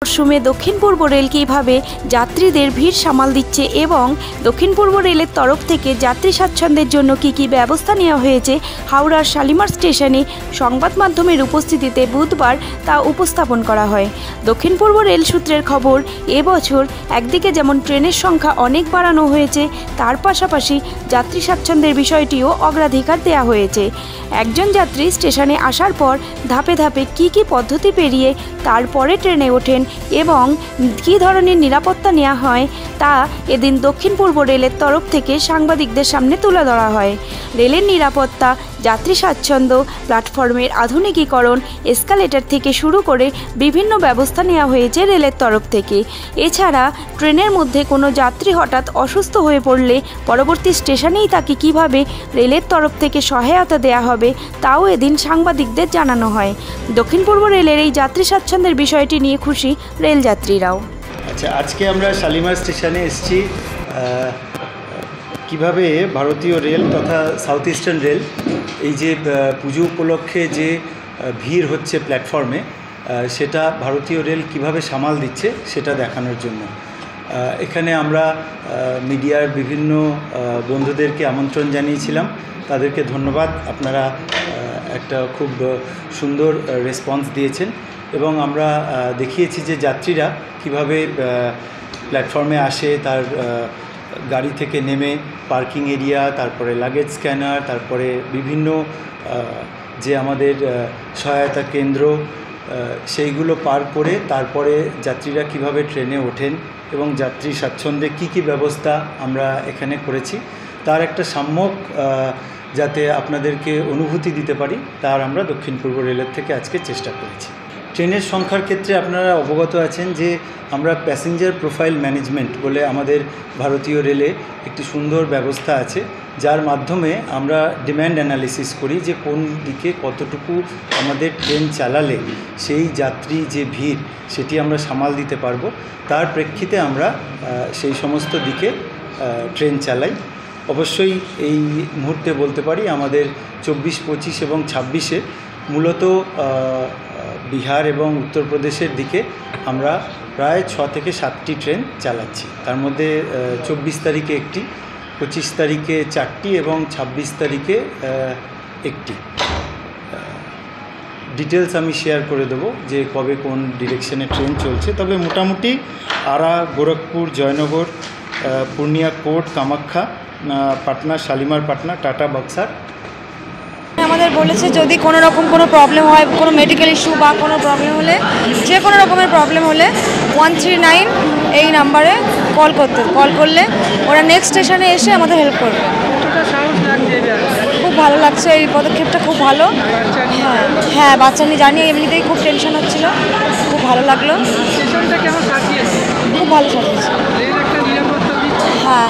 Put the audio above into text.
মরশুমে দক্ষিণ পূর্ব রেল কীভাবে যাত্রীদের ভিড় সামাল দিচ্ছে এবং দক্ষিণ পূর্ব রেলের তরফ থেকে যাত্রী স্বাচ্ছন্দ্যের জন্য কী ব্যবস্থা নেওয়া হয়েছে হাওড়ার শালিমার স্টেশনে সংবাদ মাধ্যমের উপস্থিতিতে বুধবার তা উপস্থাপন করা হয়। দক্ষিণ পূর্ব রেল সূত্রের খবর, এবছর একদিকে যেমন ট্রেনের সংখ্যা অনেক বাড়ানো হয়েছে, তার পাশাপাশি যাত্রী স্বাচ্ছন্দ্যের বিষয়টিও অগ্রাধিকার দেওয়া হয়েছে। একজন যাত্রী স্টেশনে আসার পর ধাপে ধাপে কী পদ্ধতি পেরিয়ে তারপরে ট্রেনে ওঠেন এবং কী ধরনের নিরাপত্তা নেওয়া হয় তা এদিন দক্ষিণ পূর্ব রেলের তরফ থেকে সাংবাদিকদের সামনে তুলে ধরা হয়। রেলের নিরাপত্তা, যাত্রী স্বাচ্ছন্দ্য, প্ল্যাটফর্মের আধুনিকীকরণ, এসকালেটর থেকে শুরু করে বিভিন্ন ব্যবস্থা নেওয়া হয়েছে রেলের তরফ থেকে। এছাড়া ট্রেনের মধ্যে কোনো যাত্রী হঠাৎ অসুস্থ হয়ে পড়লে পরবর্তী স্টেশনেই তাকে কীভাবে রেলের তরফ থেকে সহায়তা দেওয়া হবে তাও এদিন সাংবাদিকদের জানানো হয়। দক্ষিণ পূর্ব রেলের এই যাত্রী স্বাচ্ছন্দ্যের বিষয়টি নিয়ে খুশি রেলযাত্রীরাও। আচ্ছা, আজকে আমরা শালিমার স্টেশনে এসেছি। কিভাবে ভারতীয় রেল তথা সাউথ ইস্টার্ন রেল এই যে পুজো উপলক্ষে যে ভিড় হচ্ছে প্ল্যাটফর্মে, সেটা ভারতীয় রেল কিভাবে সামাল দিচ্ছে সেটা দেখানোর জন্য এখানে আমরা মিডিয়ার বিভিন্ন বন্ধুদেরকে আমন্ত্রণ জানিয়েছিলাম। তাদেরকে ধন্যবাদ, আপনারা একটা খুব সুন্দর রেসপন্স দিয়েছেন এবং আমরা দেখিয়েছি যে যাত্রীরা কিভাবে প্ল্যাটফর্মে আসে, তার গাড়ি থেকে নেমে পার্কিং এরিয়া, তারপরে লাগেজ স্ক্যানার, তারপরে বিভিন্ন যে আমাদের সহায়তা কেন্দ্র সেইগুলো পার করে তারপরে যাত্রীরা কিভাবে ট্রেনে ওঠেন এবং যাত্রী স্বাচ্ছন্দ্যে কী ব্যবস্থা আমরা এখানে করেছি তার একটা সম্যক যাতে আপনাদেরকে অনুভূতি দিতে পারি তার আমরা দক্ষিণ পূর্ব রেলের থেকে আজকে চেষ্টা করেছি। ট্রেনের সংখ্যার ক্ষেত্রে আপনারা অবগত আছেন যে আমরা প্যাসেঞ্জার প্রোফাইল ম্যানেজমেন্ট বলে আমাদের ভারতীয় রেলে একটি সুন্দর ব্যবস্থা আছে, যার মাধ্যমে আমরা ডিম্যান্ড অ্যানালিসিস করি যে কোন দিকে কতটুকু আমাদের ট্রেন চালালে সেই যাত্রী যে ভিড় সেটি আমরা সামাল দিতে পারবো। তার প্রেক্ষিতে আমরা সেই সমস্ত দিকে ট্রেন চালাই। অবশ্যই এই মুহূর্তে বলতে পারি আমাদের 24, 25 এবং 26-এ মূলত বিহার এবং উত্তরপ্রদেশের দিকে আমরা প্রায় 6 থেকে 7টি ট্রেন চালাচ্ছি। তার মধ্যে 24 তারিখে একটি, 25 তারিখে 4টি এবং 26 তারিখে একটি। ডিটেলস আমি শেয়ার করে দেবো যে কবে কোন ডিরেকশনে ট্রেন চলছে। তবে মোটামুটি আরা, গোরখপুর, জয়নগর, পূর্ণিয়া, কোর্ট, কামাখ্যা, পাটনা, শালিমার পাটনা, টাটা, বক্সার। আমাদের বলেছে যদি কোনো রকম কোনো প্রবলেম হয়, কোনো মেডিকেল ইস্যু বা কোনো প্রবলেম হলে, যে কোনো রকমের প্রবলেম হলে 139 এই নাম্বারে কল করলে ওরা নেক্সট স্টেশনে এসে আমাদের হেল্প করবে। খুব ভালো লাগছে, এই পদক্ষেপটা খুব ভালো। হ্যাঁ, বাচ্চা নিয়ে জানি, এমনিতেই খুব টেনশন হচ্ছিল, খুব ভালো লাগলো। খুব ভালো সাজিয়েছে। হ্যাঁ।